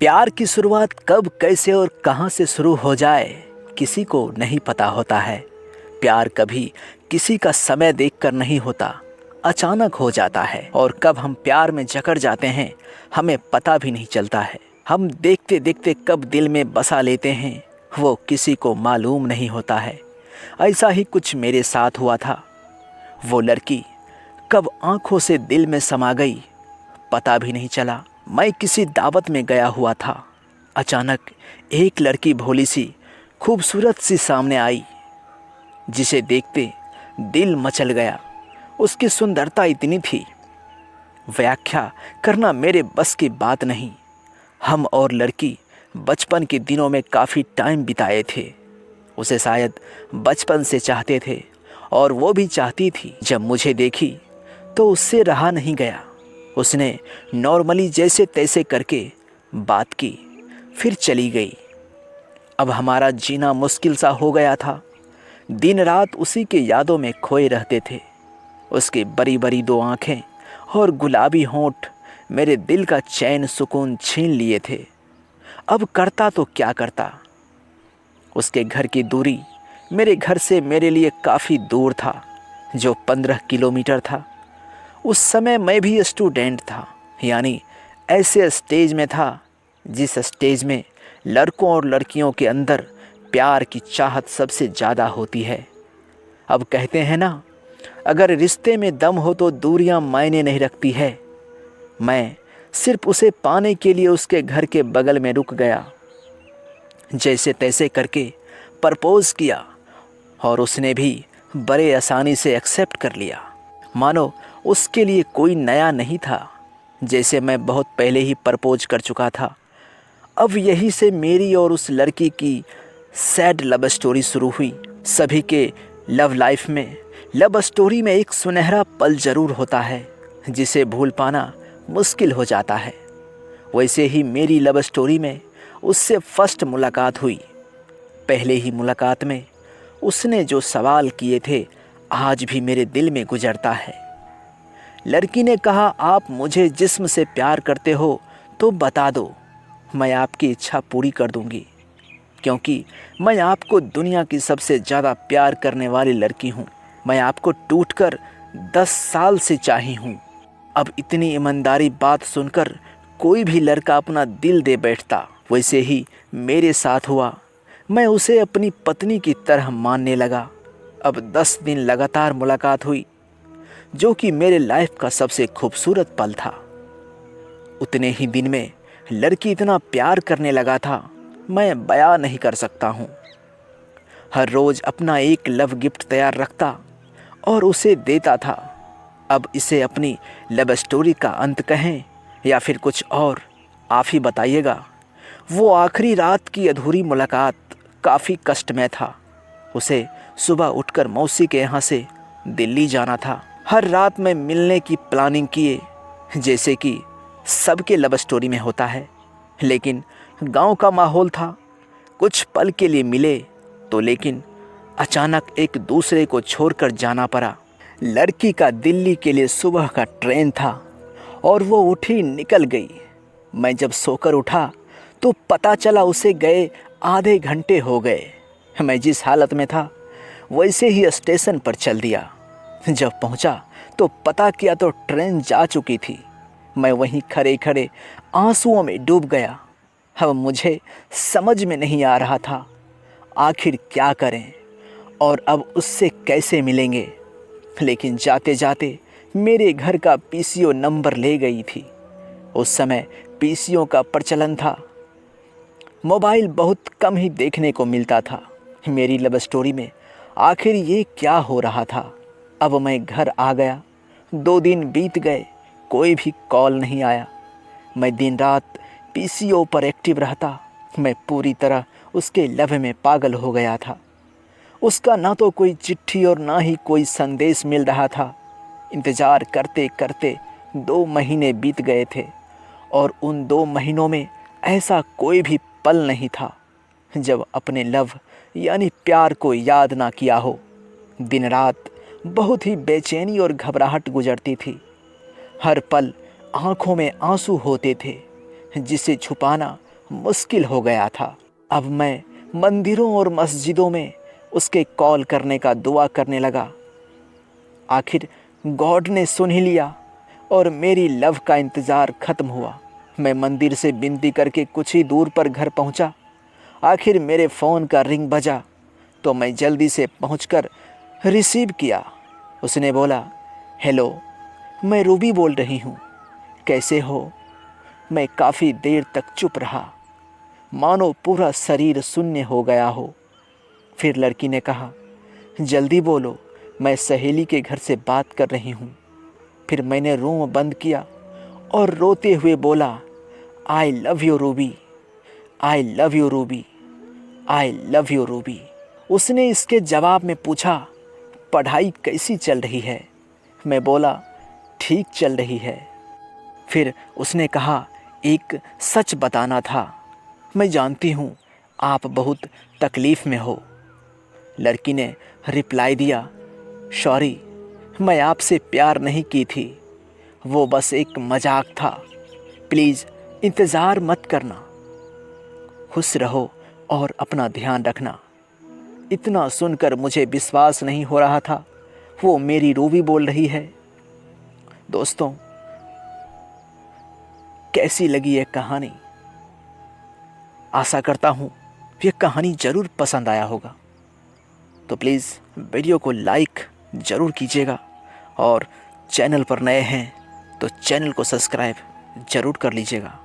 प्यार की शुरुआत कब, कैसे और कहां से शुरू हो जाए किसी को नहीं पता होता है। प्यार कभी किसी का समय देखकर नहीं होता, अचानक हो जाता है। और कब हम प्यार में जकड़ जाते हैं हमें पता भी नहीं चलता है। हम देखते देखते कब दिल में बसा लेते हैं वो किसी को मालूम नहीं होता है। ऐसा ही कुछ मेरे साथ हुआ था। वो लड़की कब आंखों से दिल में समा गई पता भी नहीं चला। मैं किसी दावत में गया हुआ था। अचानक एक लड़की भोली सी, खूबसूरत सी सामने आई, जिसे देखते दिल मचल गया। उसकी सुंदरता इतनी थी, व्याख्या करना मेरे बस की बात नहीं। हम और लड़की बचपन के दिनों में काफ़ी टाइम बिताए थे। उसे शायद बचपन से चाहते थे और वो भी चाहती थी। जब मुझे देखी तो उससे रहा नहीं गया। उसने नॉर्मली जैसे तैसे करके बात की, फिर चली गई। अब हमारा जीना मुश्किल सा हो गया था। दिन रात उसी के यादों में खोए रहते थे। उसकी बड़ी बड़ी दो आंखें और गुलाबी होंठ मेरे दिल का चैन सुकून छीन लिए थे। अब करता तो क्या करता। उसके घर की दूरी मेरे घर से मेरे लिए काफ़ी दूर था, जो 15 किलोमीटर था। उस समय मैं भी स्टूडेंट था, यानी ऐसे स्टेज में था जिस स्टेज में लड़कों और लड़कियों के अंदर प्यार की चाहत सबसे ज़्यादा होती है। अब कहते हैं ना, अगर रिश्ते में दम हो तो दूरियां मायने नहीं रखती है। मैं सिर्फ उसे पाने के लिए उसके घर के बगल में रुक गया। जैसे तैसे करके प्रपोज किया और उसने भी बड़े आसानी से एक्सेप्ट कर लिया, मानो उसके लिए कोई नया नहीं था, जैसे मैं बहुत पहले ही प्रपोज कर चुका था। अब यही से मेरी और उस लड़की की सैड लव स्टोरी शुरू हुई। सभी के लव लाइफ में, लव स्टोरी में एक सुनहरा पल ज़रूर होता है जिसे भूल पाना मुश्किल हो जाता है। वैसे ही मेरी लव स्टोरी में उससे फर्स्ट मुलाकात हुई। पहले ही मुलाकात में उसने जो सवाल किए थे आज भी मेरे दिल में गुजरता है। लड़की ने कहा, आप मुझे जिस्म से प्यार करते हो तो बता दो, मैं आपकी इच्छा पूरी कर दूंगी, क्योंकि मैं आपको दुनिया की सबसे ज़्यादा प्यार करने वाली लड़की हूँ। मैं आपको टूटकर 10 साल से चाही हूँ। अब इतनी ईमानदारी बात सुनकर कोई भी लड़का अपना दिल दे बैठता। वैसे ही मेरे साथ हुआ। मैं उसे अपनी पत्नी की तरह मानने लगा। अब 10 दिन लगातार मुलाकात हुई, जो कि मेरे लाइफ का सबसे खूबसूरत पल था। उतने ही दिन में लड़की इतना प्यार करने लगा था, मैं बयां नहीं कर सकता हूँ। हर रोज़ अपना एक लव गिफ्ट तैयार रखता और उसे देता था। अब इसे अपनी लव स्टोरी का अंत कहें या फिर कुछ और, आप ही बताइएगा। वो आखिरी रात की अधूरी मुलाकात काफ़ी कष्टमय था। उसे सुबह उठकर मौसी के यहाँ से दिल्ली जाना था। हर रात में मिलने की प्लानिंग किए, जैसे कि सबके लव स्टोरी में होता है। लेकिन गांव का माहौल था। कुछ पल के लिए मिले तो, लेकिन अचानक एक दूसरे को छोड़कर जाना पड़ा। लड़की का दिल्ली के लिए सुबह का ट्रेन था और वो उठी निकल गई। मैं जब सोकर उठा तो पता चला उसे गए आधे घंटे हो गए। मैं जिस हालत में था वैसे ही स्टेशन पर चल दिया। जब पहुंचा तो पता किया तो ट्रेन जा चुकी थी। मैं वहीं खड़े खड़े आंसुओं में डूब गया। अब मुझे समझ में नहीं आ रहा था आखिर क्या करें और अब उससे कैसे मिलेंगे। लेकिन जाते जाते मेरे घर का पीसीओ नंबर ले गई थी। उस समय पीसीओ का प्रचलन था। मोबाइल बहुत कम ही देखने को मिलता था। मेरी लव स्टोरी में आखिर ये क्या हो रहा था। अब मैं घर आ गया। 2 दिन बीत गए, कोई भी कॉल नहीं आया। मैं दिन रात पीसीओ पर एक्टिव रहता। मैं पूरी तरह उसके लव में पागल हो गया था। उसका ना तो कोई चिट्ठी और ना ही कोई संदेश मिल रहा था। इंतज़ार करते करते 2 महीने बीत गए थे और उन 2 महीनों में ऐसा कोई भी पल नहीं था जब अपने लव यानी प्यार को याद ना किया हो। दिन रात बहुत ही बेचैनी और घबराहट गुजरती थी। हर पल आँखों में आंसू होते थे, जिसे छुपाना मुश्किल हो गया था। अब मैं मंदिरों और मस्जिदों में उसके कॉल करने का दुआ करने लगा। आखिर गॉड ने सुन ही लिया और मेरी लव का इंतज़ार ख़त्म हुआ। मैं मंदिर से विनती करके कुछ ही दूर पर घर पहुंचा। आखिर मेरे फ़ोन का रिंग बजा तो मैं जल्दी से पहुंचकर रिसीव किया। उसने बोला, हेलो, मैं रूबी बोल रही हूँ, कैसे हो? मैं काफ़ी देर तक चुप रहा, मानो पूरा शरीर शून्य हो गया हो। फिर लड़की ने कहा, जल्दी बोलो, मैं सहेली के घर से बात कर रही हूँ। फिर मैंने रूम बंद किया और रोते हुए बोला, I love you Ruby, I love you Ruby, I love you Ruby. उसने इसके जवाब में पूछा, पढ़ाई कैसी चल रही है? मैं बोला, ठीक चल रही है। फिर उसने कहा, एक सच बताना था, मैं जानती हूँ आप बहुत तकलीफ़ में हो। लड़की ने रिप्लाई दिया, सॉरी, मैं आपसे प्यार नहीं की थी, वो बस एक मजाक था, प्लीज़ इंतज़ार मत करना, खुश रहो और अपना ध्यान रखना। इतना सुनकर मुझे विश्वास नहीं हो रहा था, वो मेरी रूबी बोल रही है। दोस्तों, कैसी लगी ये कहानी? आशा करता हूँ ये कहानी ज़रूर पसंद आया होगा। तो प्लीज़ वीडियो को लाइक ज़रूर कीजिएगा और चैनल पर नए हैं तो चैनल को सब्सक्राइब ज़रूर कर लीजिएगा।